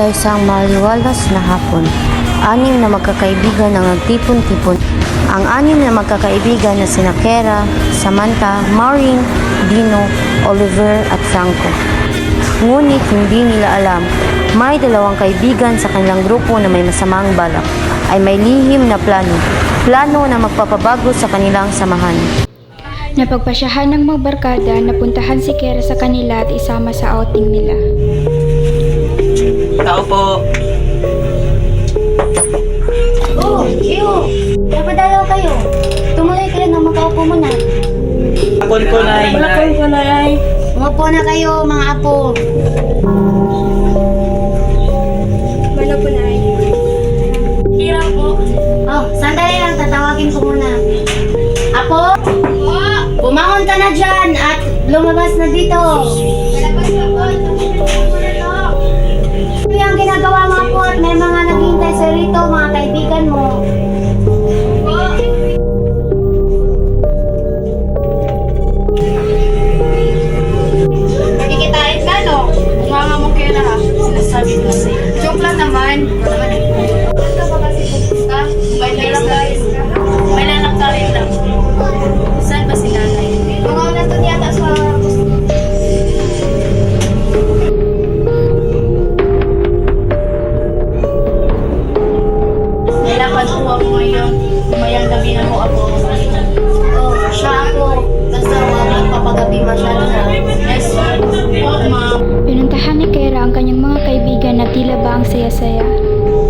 sa isang maliwalas na hapon. Anim na magkakaibigan ang nagtipon-tipon. Ang anim na magkakaibigan na sina Kera, Samantha, Maureen, Dino, Oliver at Franco. Ngunit hindi nila alam, may dalawang kaibigan sa kanilang grupo na may masamang balak, ay may lihim na plano na magpapabago sa kanilang samahan. Napagpasyahan ng mga barkada na puntahan si Kera sa kanila at isama sa outing nila. Tao po. Oh, iyo! Napadalaw kayo. Tumuloy kayo na makaupo muna. Apon ko, Nay. Umupo na kayo, mga apo. Wala po, Nay. Hirap po. Oh, sandali lang. Tatawagin ko muna. Apo? Bumangon ka na dyan at lumabas na dito. Lalabas na po. Ito yung ginagawa mo po at may mga naghihintay sa rito, mga kaibigan mo. Nakikitain ka, no? Mama mo kaya ha? Sinasabi ko na sa'yo. Joke lang naman. Ito ba kasi pupunta? May lalangkarin lang. Saan ba si nanay? Mga unas doon yata sa... Nilapad po ako ngayon. Umayang gabi na mo ako. Oh, siya ako. Basta huwag magpapagabi masyado na. Yes, po, ma'am. Pinuntahan ni Kera ang kanyang mga kaibigan na tila ba ang saya-saya.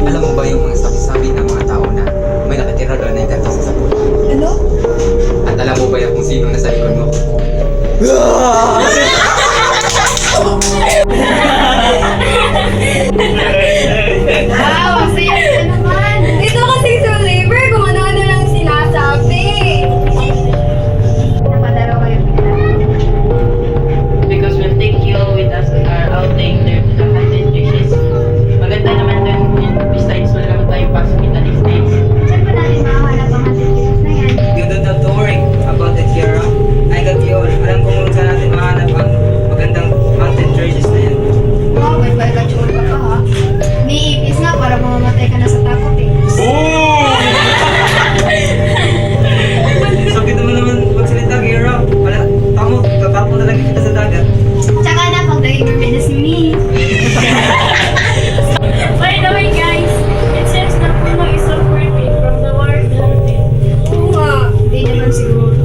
Alam mo ba yung mga sabi-sabi ng mga tao na may nakatira doon na yung sa sapul? Ano? At alam mo ba yung kung sino nasa likod mo? Ah, masaya ka naman. Ito kasi sa labor, kung ano-ano lang sinasabi. Napadalaw kayo. Because we'll take you with us on our outing there to the haunted dishes. Maganda naman dun. Besides, wala naman tayo pasok in the next days. Saan ba natin makahanap ang haunted na yan? You don't have to worry about it, Kiara. I got you all. Alam ko kung saan natin mahanap ang magandang mountain treasures na yan. Wow, may pagkachul ka pa ha. Niipis nga para mamamatay ka na sa takot eh. Sakit naman magsalita, Kiara. Wala, tamo, kakapo talaga kita sa dagat. Tsaka na, pag naging mermaid na si Me. By the way, guys, it says na puno is so pretty from the word haunted. Oo nga, hindi naman siguro.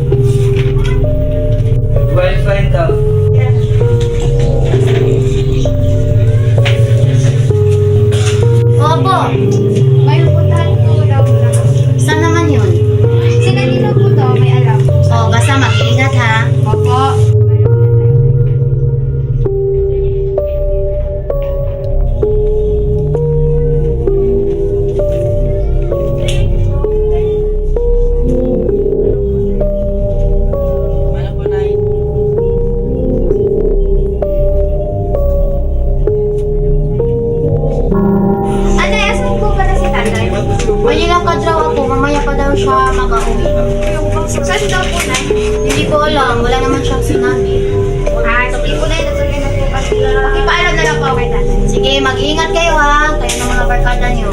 Well, find out. Opo, May pupuntahan ko daw na. saan naman yun? Sila nila po daw, may alam. Oh, basta mag-iingat ha. Opo. Ano po, Nay? Ano, asan po pala si tatay? May ilang kadraw ako, mamaya pa daw siya mag-uwi. Saan daw po na? Hindi ko alam, wala naman siyang sinabi. Ah, sabi ko na, sabi na po kasi. Ipaalam na lang po ako kay tatay. Sige, mag-iingat kayo ha, kayo ng mga barkada niyo.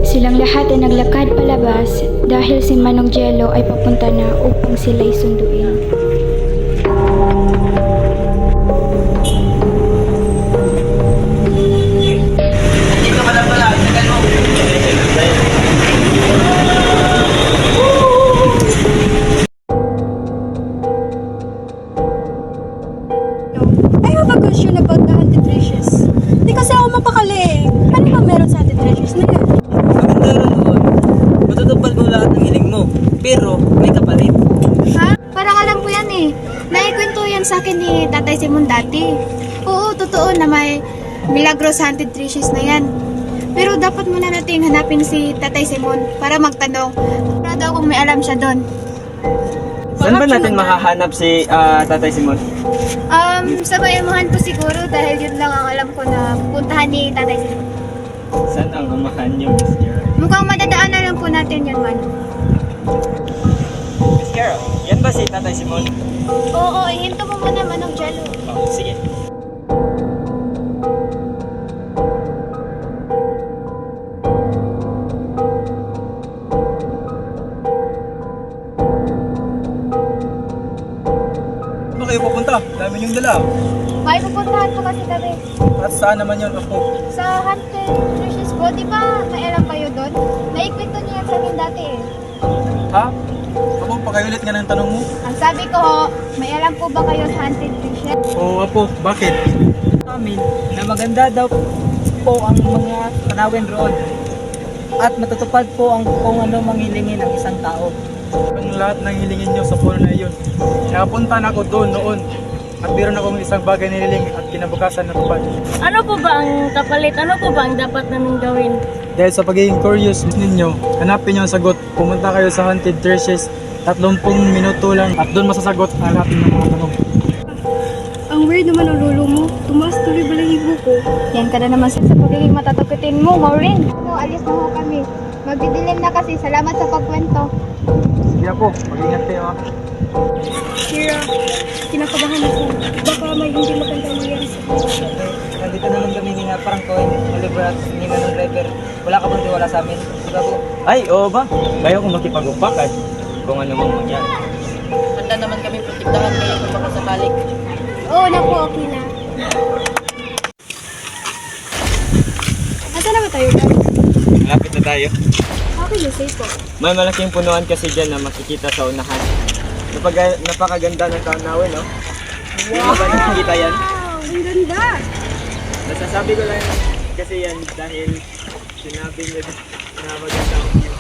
Silang lahat ay naglakad palabas dahil si Manong Jello ay papunta na upang sila'y sunduin. Dito ka lang pala. Tagal mo. Ayaw mag-question about the haunted treasures. Hindi kasi ako mapakali. Ano ba meron sa haunted treasures na yan? Maganda rin doon. Matutupad mo lahat ng hiling mo. Pero, may kapalit. Ha? Parang alam ko yan eh. Naikwento yan sa akin ni Tatay Simon dati. Oo, totoo na may Milagros Haunted Treasures na yan. Pero dapat muna nating hanapin si Tatay Simon para magtanong. Para daw kung may alam siya doon. Saan ba natin makahanap si Tatay Simon? Sa Bayamahan po siguro dahil yun lang ang alam ko na pupuntahan ni Tatay Simon. Saan ang amahan niyo, Miss Kira? Mukhang madadaan na lang po natin yan, Manong. Miss Kira, yan ba si Tatay Simon? Oo, ihinto mo muna, Manong Jello. Oh, sige. Saan kayo pupunta? Dami niyong dala. May pupuntahan ko kasi kami At saan naman yun, Apo? sa Haunted Trish's po. Di ba may alam kayo doon? Naikwento niya yan sa amin dati eh. Ha? Apo, pakayulit nga ng tanong mo. Ang sabi ko ho, may alam po ba kayo sa Haunted Trish? Oo, Apo. Bakit? Amin na maganda daw po ang mga tanawin roon. At matutupad po ang kung ano manghilingin ng isang tao. Ang lahat ng hilingin niyo sa puno na iyon. Nakapunta na ako doon noon. At meron akong isang bagay na hiling at kinabukasan na tupad. Ano po ba ang kapalit? Ano po ba ang dapat namin gawin? Dahil sa pagiging curious ninyo, hanapin niyo ang sagot. Pumunta kayo sa Haunted Terraces, 30 minuto lang at doon masasagot ang lahat ng mga tanong. Ang weird naman ang lolo mo. Tumaas tuloy balahibo ko. Yan ka na naman sa pagiging matatakutin mo, Maureen. No, alis na ho kami. Magdidilim na kasi. Salamat sa pagkwento. Sige Apo, mag-ingat kayo ha. Kira, kinakabahan ako. Baka may hindi magandang mangyari sa buhay. Nandito naman kami ni parang Cohen, Oliver at ni Manong Driver. Wala ka bang tiwala sa amin? Diba po? Ay, oo ba? Kaya kung makipag-upakan kung ano mang mangyari. Handa naman kami protektahan kayo kung baka sakalik. Oo na po, okay na. Asa na ba tayo, guys? Malapit na tayo. Okay na, safe po. May malaking punuan kasi dyan na makikita sa unahan. Napakaganda ng tanawin, no? Hindi mo ba nakikita yan? Wow, ang ganda! Nasasabi ko lang kasi yan dahil sinabi niya na maganda ang view.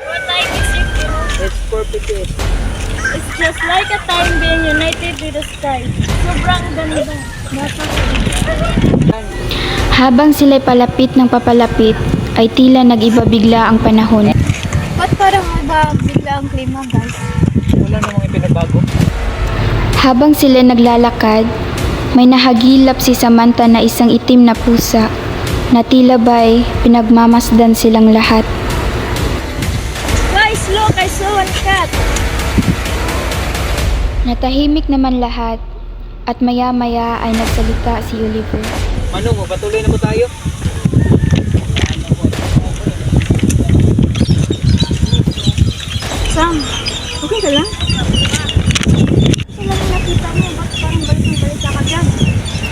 What time is it? It's 4:58. It's just like a time being united with the sky. Sobrang ganda. Habang sila'y palapit ng papalapit, ay tila nag-iba bigla ang panahon. Ba't parang ba bigla ang klima, guys? Wala namang ipinagbago. Habang sila naglalakad, may nahagilap si Samantha na isang itim na pusa na tila ba'y pinagmamasdan silang lahat. Guys, look! I saw one cat! Natahimik naman lahat at maya-maya ay nagsalita si Oliver. Manong, patuloy na po tayo. Sam, okay ka lang? Sila na nakita mo, ba't parang balik ka dyan?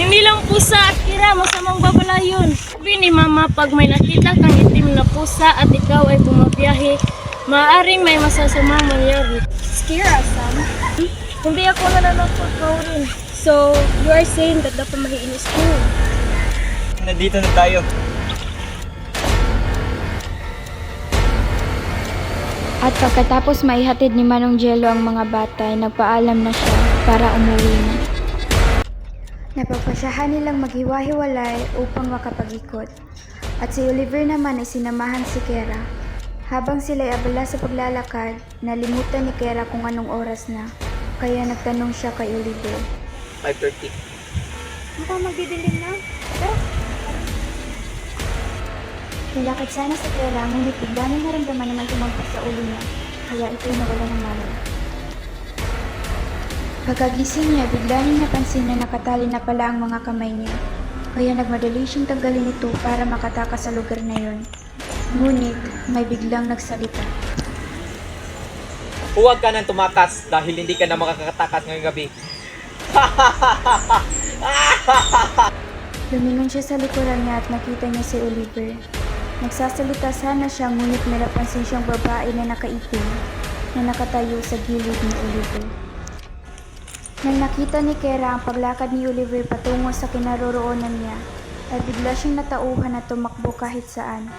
Hindi lang pusa at Kira, masamang babala yun. Sabi ni Mama, pag may nakita kang itim na pusa at ikaw ay bumabiyahe, maaaring may masasamang mangyari. Kira, Sam. Hindi ako nananakot, Maureen. So, you are saying that the pamahiin is true? Nandito na tayo. At pagkatapos maihatid ni Manong Jello ang mga bata, ay nagpaalam na siya para umuwi na. Napagpasyahan nilang maghiwa-hiwalay upang makapag-ikot. At si Oliver naman ay sinamahan si Kera. Habang sila'y abala sa paglalakad, nalimutan ni Kera kung anong oras na. Kaya nagtanong siya kay Oliver. 5:30. Mukhang magdidilim na. Tara. Nilakad sana sa Kera, ngunit bigla niyang naramdaman na may tumagpas sa ulo niya. Kaya ito'y nawala ng malay. Pagkagising niya, bigla niyang napansin na nakatali na pala ang mga kamay niya. Kaya nagmadali siyang tanggalin ito para makatakas sa lugar na yon. Ngunit may biglang nagsalita. Huwag ka nang tumakas dahil hindi ka na makakatakas ngayong gabi. Lumingon siya sa likuran niya at nakita niya si Oliver. Nagsasalita sana siya ngunit may napansin siyang babae na nakaitim na nakatayo sa gilid ni Oliver. Nang nakita ni Kera ang paglakad ni Oliver patungo sa kinaroroonan niya, ay bigla siyang natauhan at tumakbo kahit saan.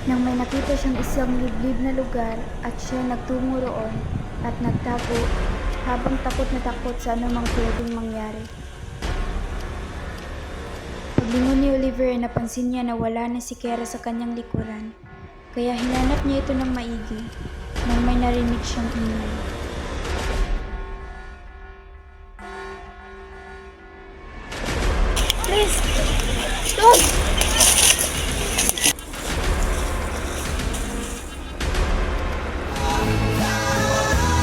Nang may nakita siyang isang liblib na lugar at siya nagtungo roon at nagtago habang takot na takot sa anumang pwedeng mangyari. Paglingon ni Oliver ay napansin niya na wala na si Kera sa kanyang likuran. Kaya hinanap niya ito ng maigi nang may narinig siyang ingay. Please! Stop!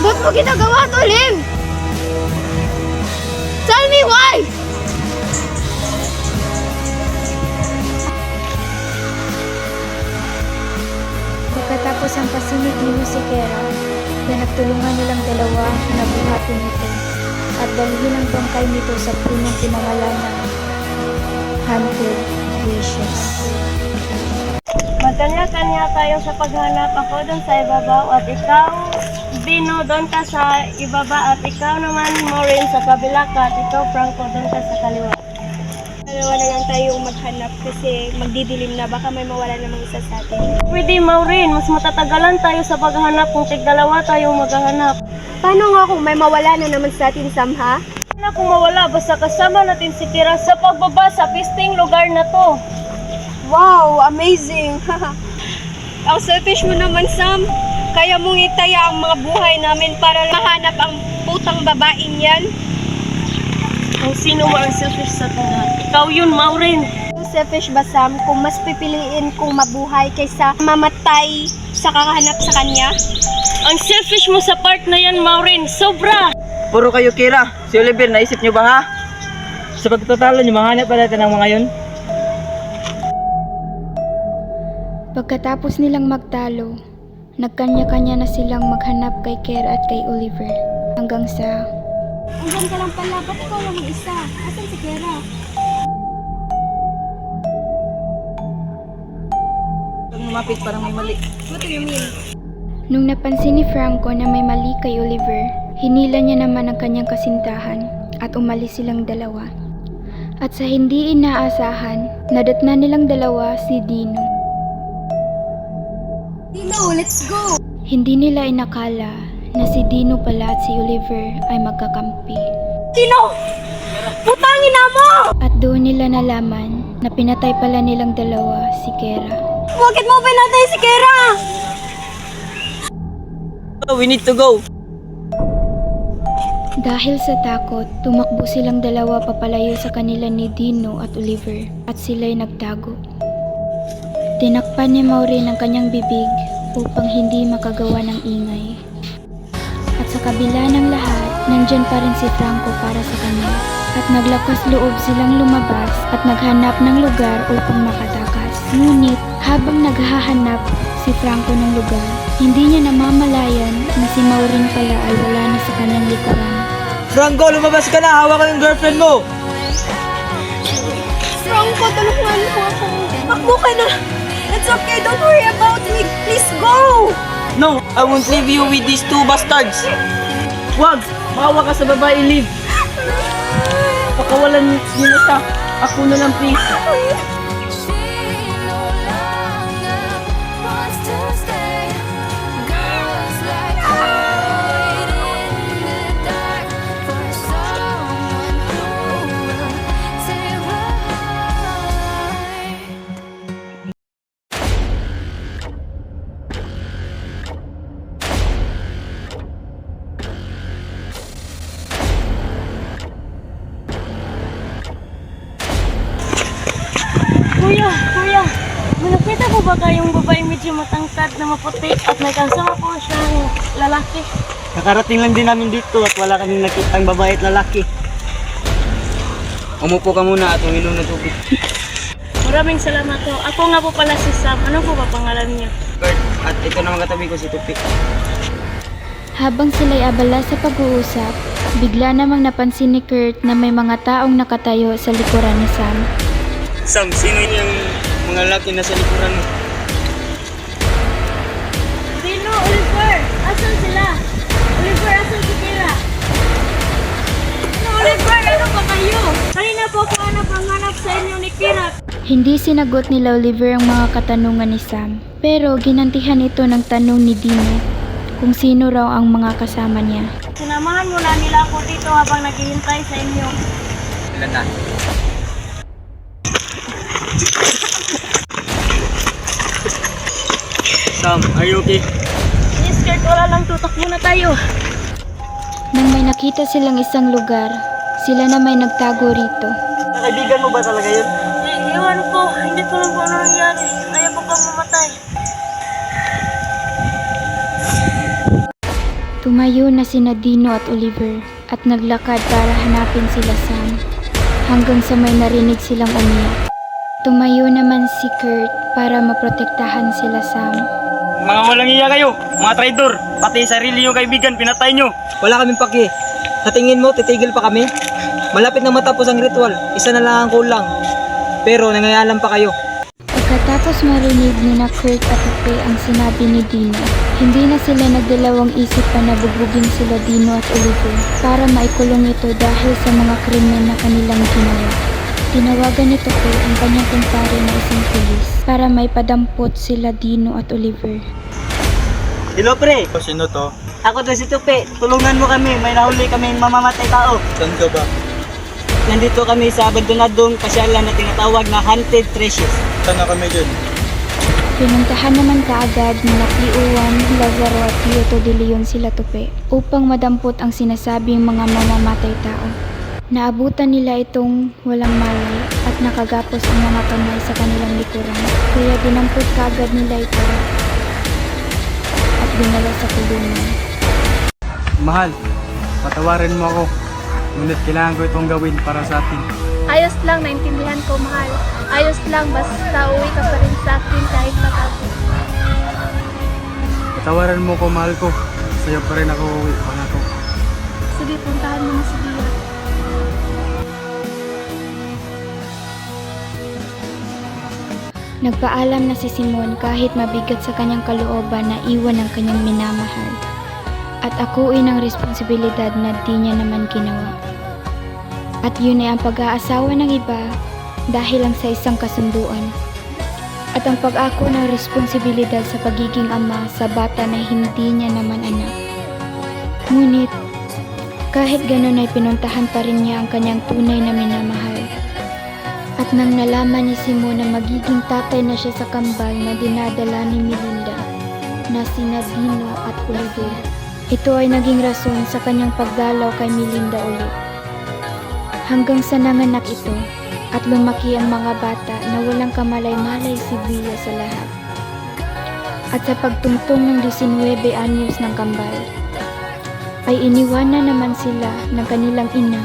Ba't mo ginagawa to, Lim? Tell me why! Pagkatapos ang pasimit ni si Kera, pinagtulungan nilang dalawa na buhatin ito at dalhin ang bangkay nito sa punong pinangalan ng Hunted Wishes. Magkanya-kanya tayo sa paghanap. Ako doon sa ibabaw at ikaw, Dino, doon ka sa ibaba at ikaw naman, Maureen, sa kabila ka at ikaw, Franco, doon ka sa kaliwa. Dalawa na lang tayo maghanap kasi magdidilim na. Baka may mawala namang isa sa atin. Pwede, Maureen, mas matatagalan tayo sa paghahanap kung tig-dalawa tayo maghahanap. Paano nga kung may mawala na naman sa atin, Sam, ha? Na kung mawala, basta kasama natin si Kira sa pagbaba sa pisting lugar na to. Wow, amazing! Ang selfish mo naman, Sam. Kaya mong itaya ang mga buhay namin para mahanap ang putang babaeng yan. Kung sino mo ang selfish sa atin lahat. Ikaw yun, Maureen. Selfish ba, Sam, kung mas pipiliin kong mabuhay kaysa mamatay sa kakahanap sa kanya? Ang selfish mo sa part na yan, Maureen. Sobra! Puro kayo, Kira. Si Oliver, naisip niyo ba, ha? Sa pagtatalo niyo, mahanap pa natin ang mga yun. Pagkatapos nilang magtalo, nagkanya-kanya na silang maghanap kay Kera at kay Oliver hanggang sa Andiyan ka lang pala, ba't ikaw lang isa? Asan si Kera? Huwag lumapit, parang may mali. What do you mean? Nung napansin ni Franco na may mali kay Oliver, hinila niya naman ang kanyang kasintahan at umalis silang dalawa. At sa hindi inaasahan, nadatna nilang dalawa si Dino. Dino, let's go! Hindi nila inakala na si Dino pala at si Oliver ay magkakampi. Dino! Putangin na mo! At doon nila nalaman na pinatay pala nilang dalawa si Kera. Bakit mo pinatay si Kera? We need to go. Dahil sa takot, tumakbo silang dalawa papalayo sa kanila ni Dino at Oliver at sila'y nagtago. Tinakpan ni Maureen ang kanyang bibig upang hindi makagawa ng ingay. At sa kabila ng lahat, nandyan pa rin si Franco para sa kanya. At naglakas loob silang lumabas at naghanap ng lugar upang makatakas. Ngunit habang naghahanap si Franco ng lugar, hindi niya namamalayan na si Maureen pala ay wala na sa kanyang likuran. Franco, lumabas ka na. Hawak ko yung girlfriend mo. Franco, tulungan mo ako. Makbo ka na. It's okay, don't worry about me. Please go! No, I won't leave you with these two bastards. Wag, maawa ka sa babae, leave. Pakawalan niyo na siya. Ako na lang, please. Kuya, may nakita po ba kayong babae medyo matangkad na maputi at may kasama po siyang lalaki? Nakarating lang din namin dito at wala kaming nakitang babae at lalaki. Umupo ka muna at uminom na tubig. Maraming salamat po. Ako nga po pala si Sam. Ano po ba pangalan niyo? Kurt, at ito na mga katabi ko si Tupi. Habang sila'y abala sa pag-uusap, bigla namang napansin ni Kurt na may mga taong nakatayo sa likuran ni Sam. Sam, sino yung mga lalaki na sa likuran mo? Dino, Oliver! Asan sila? Oliver, asan si Kira? Oliver, ano ba kayo? Kanina po ako hanap sa inyo ni Kira. Hindi sinagot nila Oliver ang mga katanungan ni Sam, pero ginantihan ito ng tanong ni Dino kung sino raw ang mga kasama niya. Sinamahan muna nila ako dito habang naghihintay sa inyo. Ilan na? Sam, are you okay? Yes, Kurt, wala lang, tutakbo na tayo. Nang may nakita silang isang lugar, sila na may nagtago rito. Kaibigan mo ba talaga yun? Iwan ko, hindi ko lang kung ano nangyari. Ayaw ko pang mamatay. Tumayo na sina Dino at Oliver at naglakad para hanapin sila Sam hanggang sa may narinig silang umiyak. Tumayo naman si Kurt para maprotektahan sila Sam. Mga walang iya kayo, mga traidor. Pati sarili yung kaibigan, pinatay nyo. Wala kaming paki. Sa tingin mo, titigil pa kami? Malapit na matapos ang ritual. Isa na lang ang kulang. Pero nangayalan pa kayo. Pagkatapos marinig ni na Kurt at Tupe ang sinabi ni Dino, hindi na sila nagdalawang isip pa na bugbugin sila Dino at Oliver para maikulong ito dahil sa mga krimen na kanilang ginawa. Tinawagan ni Tupe ang kanyang kumpare na isang pulis para maipadampot sila Dino at Oliver. Hello pre, O, sino to? ako to si Tupe. Tulungan mo kami, may nahuli kaming mamamatay tao. Saan ka ba? Nandito kami sa abandonadong pasyalan na tinatawag na Haunted Treasures. Saan na kami dyan? Pinuntahan naman kaagad ni Tio Juan, Lazaro at Tio de Leon sila Tupe upang madampot ang sinasabing mga mamamatay tao. Naabutan nila itong walang malay at nakagapos ang mga kamay sa kanilang likuran, kaya dinampot kaagad nila ito at dinala sa kulungan. Mahal, patawarin mo ako. Ngunit kailangan ko itong gawin para sa atin. Ayos lang, naintindihan ko, mahal. Ayos lang, basta uwi ka pa rin sa akin kahit matapos. Patawaran mo ko, mahal ko. Sa'yo pa rin ako uuwi, pangako. Sige, puntahan mo na si Dia. Nagpaalam na si Simon kahit mabigat sa kanyang kalooban na iwan ang kanyang minamahal. At akuin ang responsibilidad na di niya naman ginawa. At yun ay ang pag-aasawa ng iba dahil lang sa isang kasunduan. At ang pag-ako ng responsibilidad sa pagiging ama sa bata na hindi niya naman anak. Ngunit, kahit ganun ay pinuntahan pa rin niya ang kanyang tunay na minamahal. At nang nalaman ni Simon na magiging tatay na siya sa kambal na dinadala ni Melinda, na sina Dino at Oliver, ito ay naging rason sa kanyang pagdalaw kay Melinda ulit. Hanggang sa nanganak ito at lumaki ang mga bata na walang kamalay-malay si Via sa lahat. At sa pagtungtong ng 19 anyos ng kambal, ay iniwanan naman sila ng kanilang ina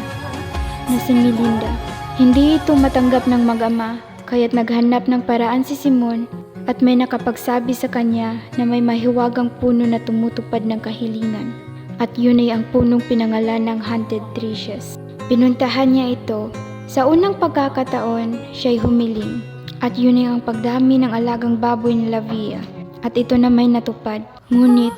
na si Melinda. Hindi ito matanggap ng mag-ama, kaya't naghanap ng paraan si Simon at may nakapagsabi sa kanya na may mahiwagang puno na tumutupad ng kahilingan. At yun ay ang punong pinangalan ng Haunted Treasures. Pinuntahan niya ito. Sa unang pagkakataon, siya'y humiling. At yun ay ang pagdami ng alagang baboy ni Via. At ito na may natupad. Ngunit,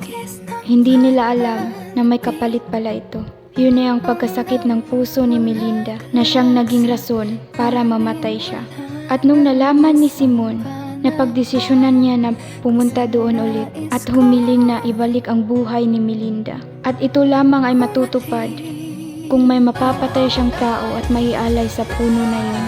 hindi nila alam na may kapalit pala ito. Yun ay ang pagkasakit ng puso ni Melinda na siyang naging rason para mamatay siya. At nung nalaman ni Simon, napagdesisyonan niya na pumunta doon ulit at humiling na ibalik ang buhay ni Melinda. At ito lamang ay matutupad kung may mapapatay siyang tao at maialay sa puno na yun.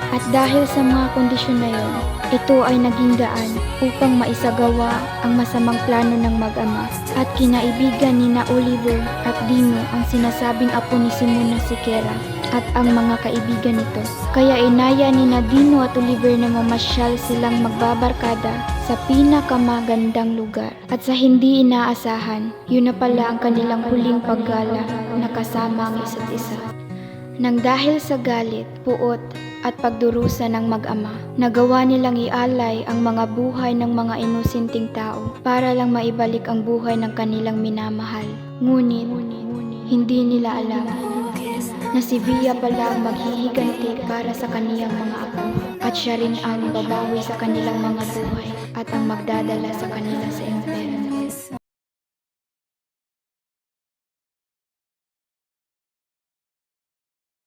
At dahil sa mga kondisyon na yun, ito ay naging daan upang maisagawa ang masamang plano ng mag-ama. At kinaibigan ni na Oliver at Dino ang sinasabing apo ni Simon na si Kera at ang mga kaibigan nito. Kaya inaya ni na Dino at Oliver na mamasyal silang magbabarkada sa pinakamagandang lugar. At sa hindi inaasahan, yun na pala ang kanilang huling paggala na kasama ang isa't isa. Nang dahil sa galit, puot at pagdurusa ng mag-ama, nagawa nilang ialay ang mga buhay ng mga inosenteng tao para lang maibalik ang buhay ng kanilang minamahal. Ngunit, hindi nila alam na si Via pala ang maghihiganti para sa kaniyang mga apo at siya rin ang babawi sa kanilang mga buhay at ang magdadala sa kanila sa